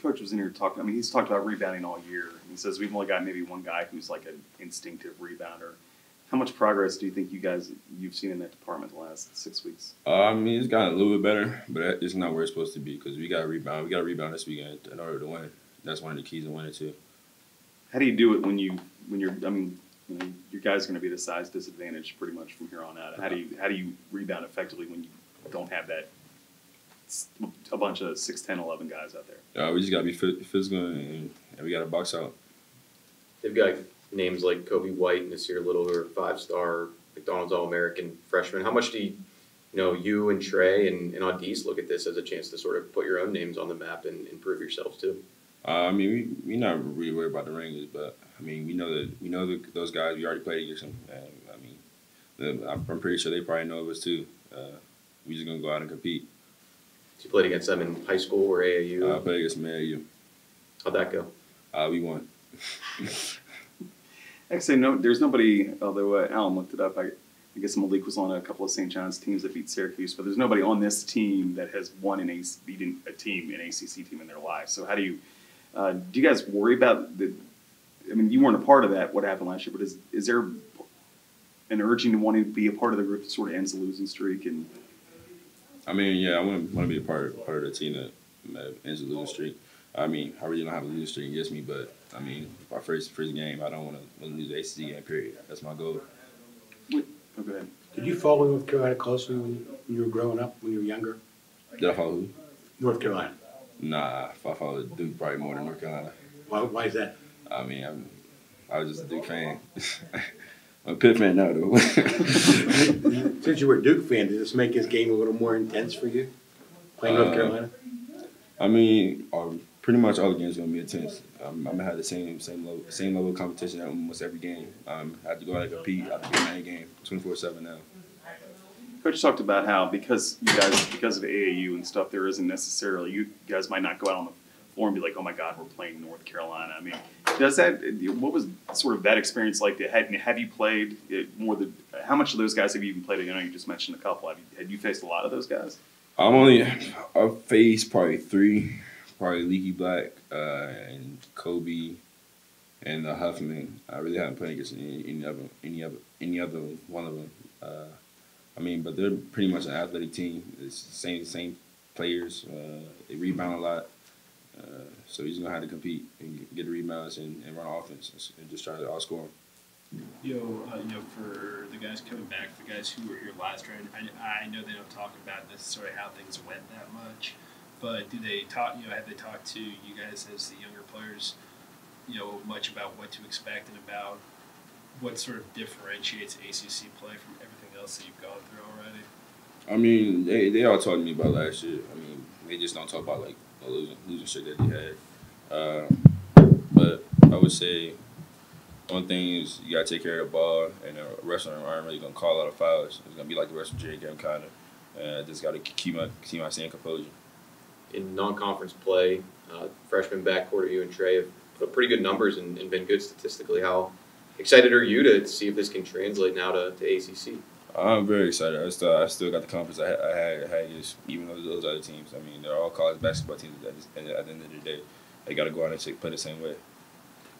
Coach was in here talking, I mean, he's talked about rebounding all year. He says we've only got maybe one guy who's like an instinctive rebounder. How much progress do you think you've seen in that department the last 6 weeks? I mean, it's gotten a little bit better, but it's not where it's supposed to be because we got to rebound. We got to rebound this weekend in order to win. That's one of the keys to winning too. How do you do it when you're? I mean, your guys are going to be at a size disadvantage pretty much from here on out. How do you rebound effectively when you don't have that a bunch of 6'10", 11 guys out there? We just got to be physical and we got to box out. They've got names like Kobe White and Nasir Little, who are 5-star McDonald's All-American freshmen. How much do you and Trey and Audis look at this as a chance to sort of put your own names on the map and improve yourselves too? I mean, we're not really worried about the rings, but I mean, we know that those guys. We already played against them. And, I mean, I'm pretty sure they probably know of us too. We just gonna go out and compete. So you played against them in high school or AAU? I played against them in AAU. How'd that go? We won. Actually, no, there's nobody. Although Alan looked it up, I guess Malik was on a couple of St. John's teams that beat Syracuse, but there's nobody on this team that has beaten a team, an ACC team in their life. So how do you guys worry about the? I mean, you weren't a part of that. What happened last year? But is there an urging to want to be a part of the group that sort of ends the losing streak? And I mean, yeah, I want to be a part of the team that ends the losing streak. I mean, I really don't have a losing streak against me, but I mean, my first game, I don't want to lose the ACC game. Period. That's my goal. Oh, go ahead. Did you follow North Carolina closely when you were growing up, when you were younger? Did I follow who? North Carolina. Nah, I followed Duke probably more than North Carolina. Why is that? I mean, I was just a Duke fan. I'm a Pitt fan now, though. Since you were a Duke fan, did this make his game a little more intense for you, playing North Carolina? I mean, pretty much all the games are going to be intense. I'm going to have the same level of competition at almost every game. I have to go out and compete. I have to be in any game 24/7 now. Coach talked about how because of AAU and stuff, there isn't necessarily you guys might not go out on the floor and be like, oh my God, we're playing North Carolina. I mean, what was sort of that experience like? Have you played more than how much of those guys have you even played? I know you just mentioned a couple. Had you faced a lot of those guys? I've faced probably 3, probably Leaky Black and Kobe and Huffman. I really haven't played against any other one of them. I mean, but they're pretty much an athletic team. It's the same players. They rebound a lot. So he's gonna have to compete and get the rebounds and run offense and just try to outscore them. For the guys coming back, the guys who were here last round, I know they don't talk about necessarily how things went that much, but do they talk? Have they talked to you guys as the younger players, much about what to expect and about what sort of differentiates ACC play from everything else that you've gone through already? I mean, they all talked to me about last year. I mean, they just don't talk about like the losing streak that they had. But I would say one thing is you gotta take care of the ball, and the wrestling aren't really gonna call a lot of fouls. It's gonna be like the rest of the game, kind of. And I just gotta keep my same composure. In non-conference play, freshman backcourt, you and Trey have put pretty good numbers and been good statistically. How excited are you to see if this can translate now to ACC? I'm very excited. I still got the confidence I had even though those other teams. I mean, they're all college basketball teams. At the end of the day, they got to go out and play the same way.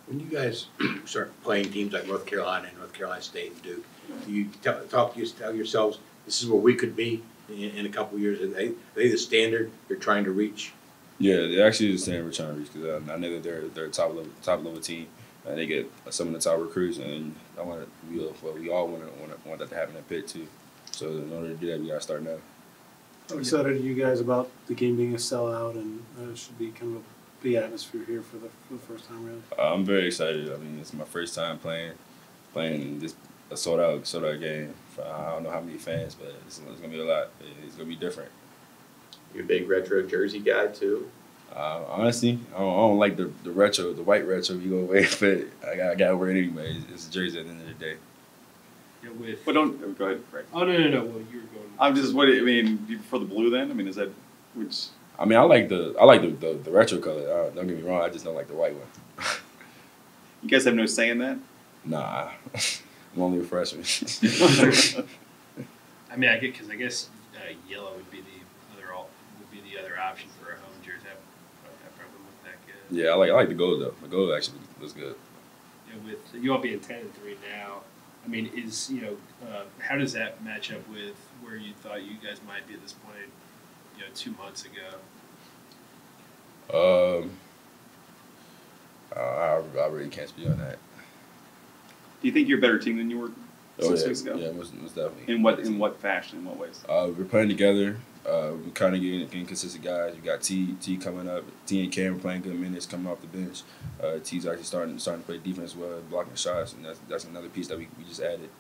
When you guys start playing teams like North Carolina and North Carolina State and Duke, do you tell yourselves, this is where we could be in a couple of years? Are they the standard you're trying to reach? Yeah, they're actually the standard we're trying to reach because I know that they're a top level team. They get some of the top recruits, and we all want that to happen at Pitt too. So in order to do that, we got to start now. How excited are you guys about the game being a sellout and it should be kind of a big atmosphere here for the first time, really? I'm very excited. I mean, it's my first time playing this a sold out game. I don't know how many fans, but it's gonna be a lot. It's gonna be different. You a big retro jersey guy too? Honestly, I don't like the retro, the white retro. You go away, but I gotta wear it anyway. It's a jersey at the end of the day. But don't go ahead, Frank. Oh no! Well, you were going. I'm just what I mean. Do you prefer the blue then? I mean, is that which? I mean, I like the retro color. Don't get me wrong. I just don't like the white one. You guys have no say in that? Nah, I'm only a freshman. I mean, I guess yellow would be the other option for a home jersey. I them look that good. Yeah, I like the goal though. The goal actually was good. With you all being 10-3 now, I mean, how does that match up with where you thought you guys might be at this point, 2 months ago? I really can't speak on that. Do you think you're a better team than you were 6 weeks ago? Yeah, most definitely. In what fashion? In what ways? We're playing together. We're kind of getting consistent guys. We got T coming up. T and Cam playing good minutes coming off the bench. T's actually starting to play defense well, blocking shots, and that's another piece that we just added.